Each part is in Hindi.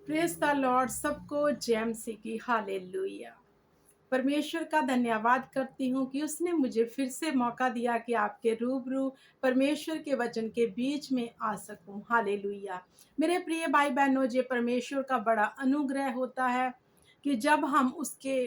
Praise the Lord. सबको जय मसीह की हालेलुया। परमेश्वर का धन्यवाद करती हूँ कि उसने मुझे फिर से मौका दिया कि आपके रूबरू परमेश्वर के वचन के बीच में आ सकूं। हालेलुया। मेरे प्रिय भाई बहनों, ये परमेश्वर का बड़ा अनुग्रह होता है कि जब हम उसके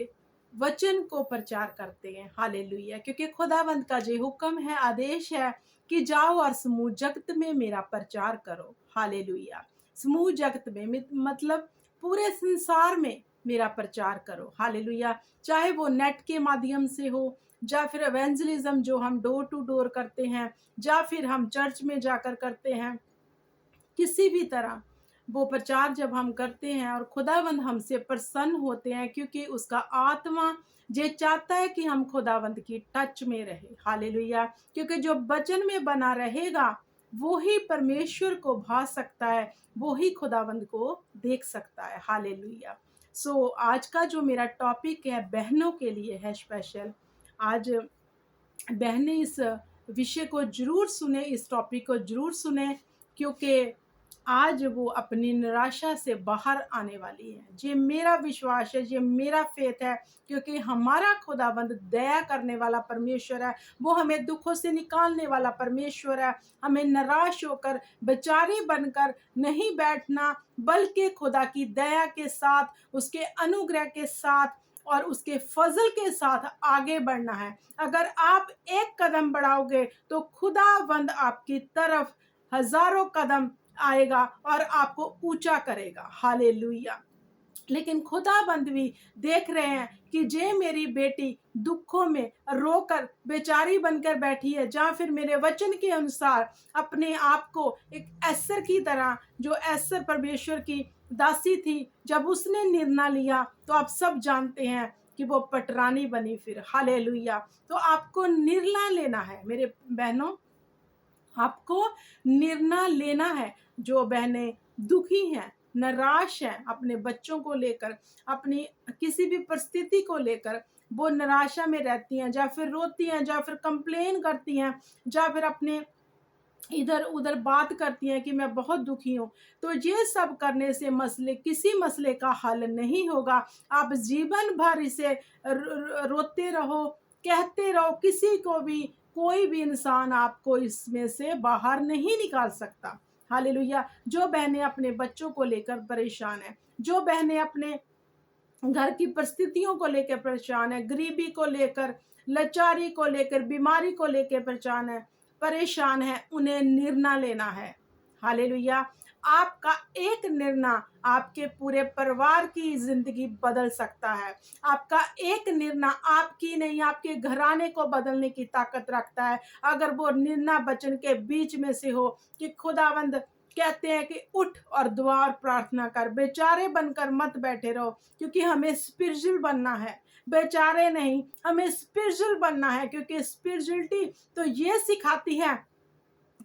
वचन को प्रचार करते हैं। हालेलुया। क्योंकि खुदावंद का जो हुक्म है, आदेश है कि जाओ और समूह जगत में मेरा प्रचार करो। हालेलुया। समूह जगत में मतलब पूरे संसार में मेरा प्रचार करो। हालेलुया। चाहे वो नेट के माध्यम से हो, या फिर एवेंजलिज्म जो हम डोर टू डोर करते हैं, या फिर हम चर्च में जाकर करते हैं, किसी भी तरह वो प्रचार जब हम करते हैं और खुदावंद हमसे प्रसन्न होते हैं, क्योंकि उसका आत्मा ये चाहता है कि हम खुदावंद की टच में रहे। हालेलुया। क्योंकि जो वचन में बना रहेगा वो ही परमेश्वर को भा सकता है, वो ही खुदावंद को देख सकता है। हालेलुया। आज का जो मेरा टॉपिक है बहनों के लिए है स्पेशल। आज बहनें इस विषय को जरूर सुने, इस टॉपिक को जरूर सुने, क्योंकि आज वो अपनी निराशा से बाहर आने वाली है। ये मेरा विश्वास है, ये मेरा फेथ है, क्योंकि हमारा खुदाबंद दया करने वाला परमेश्वर है। वो हमें दुखों से निकालने वाला परमेश्वर है। हमें निराश होकर बेचारी बनकर नहीं बैठना, बल्कि खुदा की दया के साथ, उसके अनुग्रह के साथ और उसके फजल के साथ आगे बढ़ना है। अगर आप एक कदम बढ़ाओगे तो खुदावंद आपकी तरफ हजारों कदम आएगा और आपको ऊंचा करेगा। हालेलुया। लेकिन खुदाबंद भी देख रहे हैं कि जे मेरी बेटी दुखों में रोकर बेचारी बनकर बैठी है, जहाँ फिर मेरे वचन के अनुसार अपने आप को एक एस्तर की तरह, जो एस्तर परमेश्वर की दासी थी, जब उसने निर्णय लिया तो आप सब जानते हैं कि वो पटरानी बनी फिर। हालेलुया। तो आपको निर्णय लेना है मेरे बहनों, आपको निर्णय लेना है। जो बहनें दुखी हैं, निराश हैं अपने बच्चों को लेकर, अपनी किसी भी परिस्थिति को लेकर, वो निराशा में रहती हैं, या फिर रोती हैं, या फिर कंप्लेन करती हैं, या फिर अपने इधर उधर बात करती हैं कि मैं बहुत दुखी हूँ, तो ये सब करने से किसी मसले का हल नहीं होगा। आप जीवन भर इसे रोते रहो, कहते रहो, किसी को भी, कोई भी इंसान आपको इसमें से बाहर नहीं निकाल सकता। हालेलुया। जो बहनें अपने बच्चों को लेकर परेशान है, जो बहनें अपने घर की परिस्थितियों को लेकर परेशान है, गरीबी को लेकर, लाचारी को लेकर, बीमारी को लेकर परेशान है, उन्हें निर्णय लेना है। हालेलुया। आपका एक निर्णय आपके पूरे परिवार की जिंदगी बदल सकता है। आपका एक निर्णय आपकी नहीं, आपके घराने को बदलने की ताकत रखता है। अगर वो निर्णय वचन के बीच में से हो कि खुदावंद कहते हैं कि उठ और दुआ और प्रार्थना कर, बेचारे बनकर मत बैठे रहो, क्योंकि हमें स्पिरिचुअल बनना है, बेचारे नहीं, हमें स्पिरिचुअल बनना है। क्योंकि स्पिरिचुअलिटी तो ये सिखाती है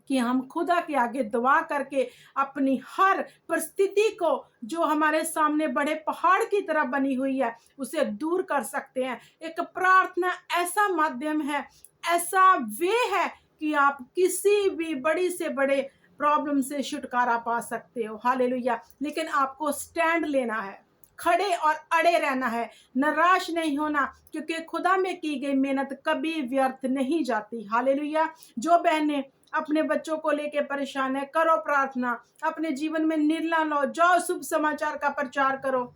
कि हम खुदा के आगे दुआ करके अपनी हर परिस्थिति को, जो हमारे सामने बड़े पहाड़ की तरह बनी हुई है, उसे दूर कर सकते हैं। एक प्रार्थना ऐसा माध्यम है, ऐसा वे है कि आप किसी भी बड़ी से बड़े प्रॉब्लम से छुटकारा पा सकते हो। हालेलुया। लेकिन आपको स्टैंड लेना है, खड़े और अड़े रहना है, निराश नहीं होना, क्योंकि खुदा में की गई मेहनत कभी व्यर्थ नहीं जाती। हालेलुया। जो बहनें अपने बच्चों को लेके परेशान है, करो प्रार्थना, अपने जीवन में निर्णय लो, जाओ शुभ समाचार का प्रचार करो,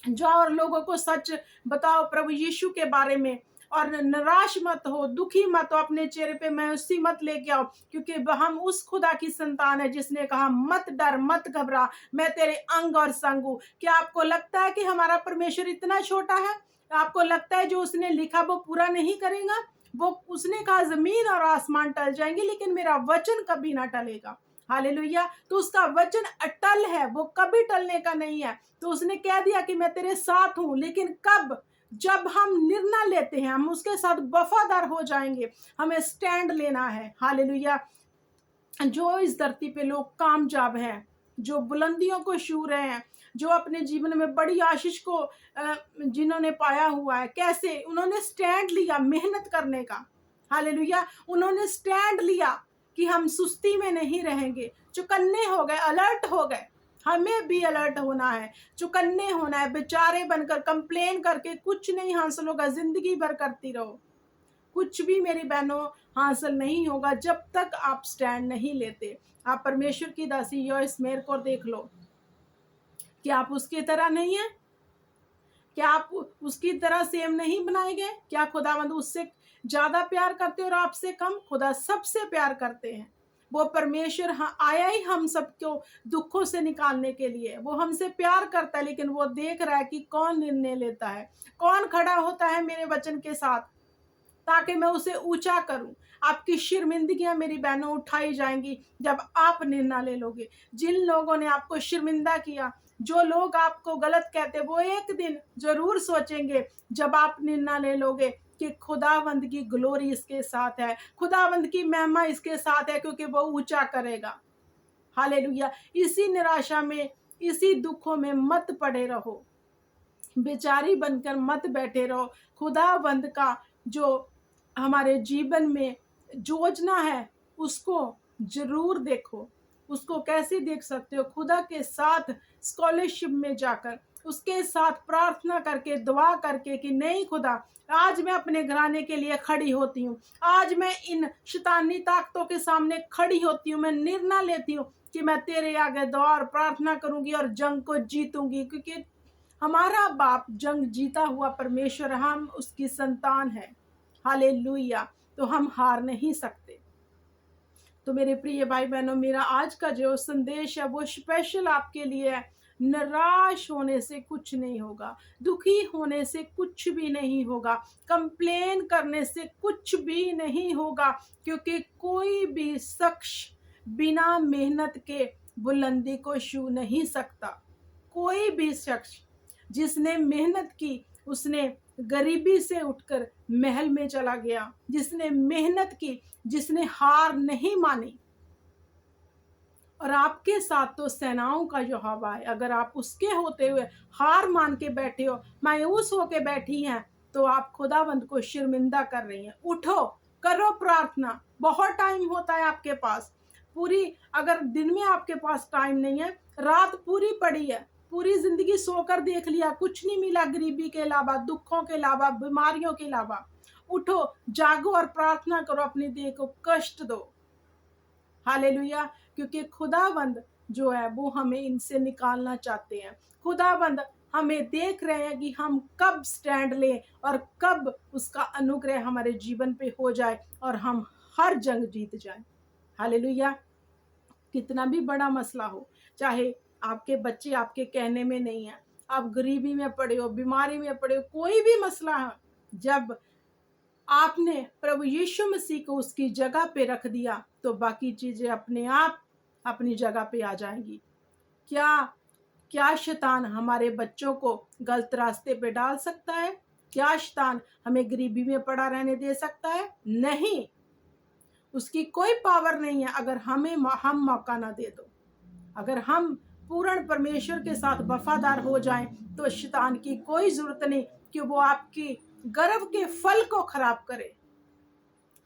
जाओ और लोगों को सच बताओ प्रभु यीशु के बारे में, और निराश मत हो, दुखी मत हो, अपने चेहरे पे मायूसी मत लेके आओ, क्योंकि हम उस खुदा की संतान है जिसने कहा मत डर, मत घबरा, मैं तेरे अंग और संग हूं। क्या आपको लगता है कि हमारा परमेश्वर इतना छोटा है? आपको लगता है जो उसने लिखा वो पूरा नहीं करेगा? वो उसने कहा जमीन और आसमान टल जाएंगे, लेकिन मेरा वचन कभी ना टलेगा। हालेलुया। तो उसका वचन अटल है, वो कभी टलने का नहीं है। तो उसने कह दिया कि मैं तेरे साथ हूं, लेकिन कब? जब हम निर्णय लेते हैं, हम उसके साथ वफादार हो जाएंगे। हमें स्टैंड लेना है। हालेलुया। जो इस धरती पे लोग कामयाब हैं, जो बुलंदियों को छू रहे हैं, जो अपने जीवन में बड़ी आशीष को जिन्होंने पाया हुआ है, कैसे उन्होंने स्टैंड लिया मेहनत करने का। हालेलुया। उन्होंने स्टैंड लिया कि हम सुस्ती में नहीं रहेंगे, चौकन्ने हो गए, अलर्ट हो गए। हमें भी अलर्ट होना है, चौकन्ने होना है। बेचारे बनकर कंप्लेन करके कुछ नहीं हासिल होगा, ज़िंदगी भर करती रहो, कुछ भी मेरी बहनों हासिल नहीं होगा जब तक आप स्टैंड नहीं लेते। आप परमेश्वर की दासी योइस मेयर को देख लो, क्या आप उसकी तरह नहीं है? क्या आप उसकी तरह सेम नहीं बनाए गए? क्या खुदावंद उससे ज़्यादा प्यार करते और आपसे कम? खुदा सबसे प्यार करते हैं। वो परमेश्वर आया ही हम सबको दुखों से निकालने के लिए। वो हमसे प्यार करता है, लेकिन वो देख रहा है कि कौन निर्णय लेता है, कौन खड़ा होता है मेरे वचन के साथ, ताकि मैं उसे ऊंचा करूं। आपकी शर्मिंदगियां मेरी बहनों उठाई जाएंगी जब आप निर्णय ले लोगे। जिन लोगों ने आपको शर्मिंदा किया, जो लोग आपको गलत कहते, वो एक दिन जरूर सोचेंगे जब आप निर्णय ले लोगे कि खुदावंद की ग्लोरी इसके साथ है, खुदावंद की महिमा इसके साथ है, क्योंकि वो ऊंचा करेगा। हालेलुया। इसी निराशा में, इसी दुखों में मत पड़े रहो, बेचारी बनकर मत बैठे रहो। खुदावंद का जो हमारे जीवन में योजना है, उसको जरूर देखो। उसको कैसे देख सकते हो? खुदा के साथ स्कॉलरशिप में जाकर, उसके साथ प्रार्थना करके, दुआ करके कि नहीं खुदा, आज मैं अपने घराने के लिए खड़ी होती हूँ, आज मैं इन शैतानी ताकतों के सामने खड़ी होती हूँ, मैं निर्णय लेती हूँ कि मैं तेरे आगे दुआ और प्रार्थना करूंगी और जंग को जीतूंगी, क्योंकि हमारा बाप जंग जीता हुआ परमेश्वर, हम उसकी संतान है। हालेलुया। तो हम हार नहीं सकते। तो मेरे प्रिय भाई बहनों, मेरा आज का जो संदेश है वो स्पेशल आपके लिए है। निराश होने से कुछ नहीं होगा, दुखी होने से कुछ भी नहीं होगा, कंप्लेन करने से कुछ भी नहीं होगा, क्योंकि कोई भी शख्स बिना मेहनत के बुलंदी को छू नहीं सकता। कोई भी शख्स जिसने मेहनत की, उसने गरीबी से उठकर महल में चला गया। जिसने मेहनत की, जिसने हार नहीं मानी। और आपके साथ तो सेनाओं का यहोवा है। अगर आप उसके होते हुए हार मान के बैठे हो, मायूस होके बैठी हैं, तो आप खुदावंद को शर्मिंदा कर रही हैं। उठो, करो प्रार्थना, बहुत टाइम होता है आपके पास। पूरी, अगर दिन में आपके पास टाइम नहीं है, रात पूरी पड़ी है, पूरी जिंदगी सोकर देख लिया, कुछ नहीं मिला गरीबी के अलावा, दुखों के अलावा, बीमारियों के अलावा। उठो, जागो और प्रार्थना करो, अपनी देह को कष्ट दो। हालेलुया। क्योंकि खुदावंद जो है वो हमें इनसे निकालना चाहते हैं। खुदावंद हमें देख रहे हैं कि हम कब स्टैंड लें और कब उसका अनुग्रह हमारे जीवन पे हो जाए और हम हर जंग जीत जाएं। हालेलुया। कितना भी बड़ा मसला हो, चाहे आपके बच्चे आपके कहने में नहीं है, आप गरीबी में पड़े हो, बीमारी में पड़े हो, कोई भी मसला है, जब आपने प्रभु यीशु मसीह को उसकी जगह पे रख दिया, तो बाकी चीजें अपने आप अपनी जगह पे आ जाएंगी। क्या क्या शैतान हमारे बच्चों को गलत रास्ते पे डाल सकता है? क्या शैतान हमें गरीबी में पड़ा रहने दे सकता है? नहीं, उसकी कोई पावर नहीं है अगर हम मौका ना दे दो। अगर हम पूर्ण परमेश्वर के साथ वफादार हो जाएं, तो शैतान की कोई जरूरत नहीं कि वो आपकी गर्भ के फल को खराब करे।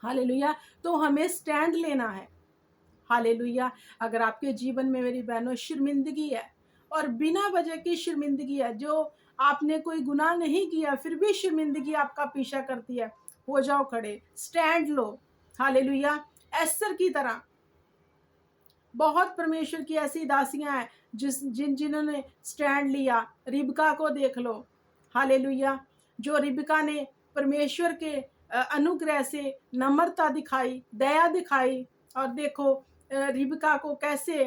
हालेलुया। तो हमें स्टैंड लेना है। हालेलुया। अगर आपके जीवन में मेरी बहनों शर्मिंदगी है, और बिना वजह की शर्मिंदगी है, जो आपने कोई गुनाह नहीं किया फिर भी शर्मिंदगी आपका पीछा करती है, हो जाओ खड़े, स्टैंड लो। हालेलुया। एस्तर की तरह बहुत परमेश्वर की ऐसी दासियां हैं जिन्होंने स्टैंड लिया। रिबका को देख लो। हालेलुया। जो रिबका ने परमेश्वर के अनुग्रह से नम्रता दिखाई, दया दिखाई, और देखो रिबका को कैसे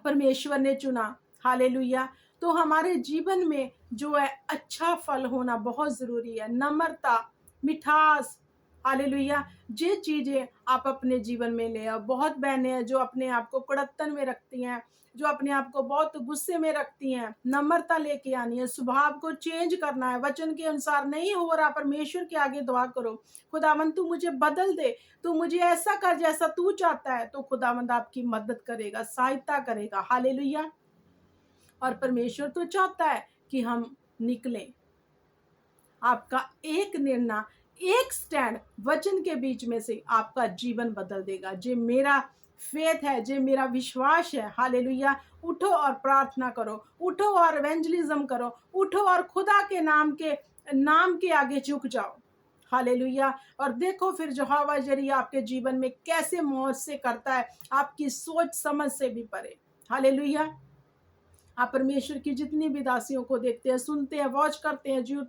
परमेश्वर ने चुना। हालेलुया। तो हमारे जीवन में जो है अच्छा फल होना बहुत जरूरी है, नम्रता, मिठास। हालेलुया। ये चीजें आप अपने जीवन में ले आओ। बहुत बहनें हैं जो अपने आप को कुड़त्तन में रखती हैं, जो अपने आप को बहुत गुस्से में रखती हैं। नम्रता लेके आनी है, स्वभाव को चेंज करना है। वचन के अनुसार नहीं हो रहा, परमेश्वर के आगे दुआ करो, खुदावंद तू मुझे बदल दे, तू मुझे ऐसा कर जैसा तू चाहता है। तो खुदावंद आपकी मदद करेगा, सहायता करेगा। हालेलुया। और परमेश्वर तो चाहता है कि हम निकलें। आपका एक निर्णय, एक स्टैंड वचन के बीच में से आपका जीवन बदल देगा। जे मेरा फेथ है, जे मेरा विश्वास है। हालेलुया। उठो और प्रार्थना करो, उठो और इवेंजलिज्म करो, उठो और खुदा के नाम के आगे झुक जाओ। हालेलुया। और देखो फिर यहोवा जरिया आपके जीवन में कैसे मौज से करता है, आपकी सोच समझ से भी परे। हालेलुया। आप परमेश्वर की जितनी भी दासियों को देखते हैं, सुनते हैं, वॉच करते हैं, यूट्यूब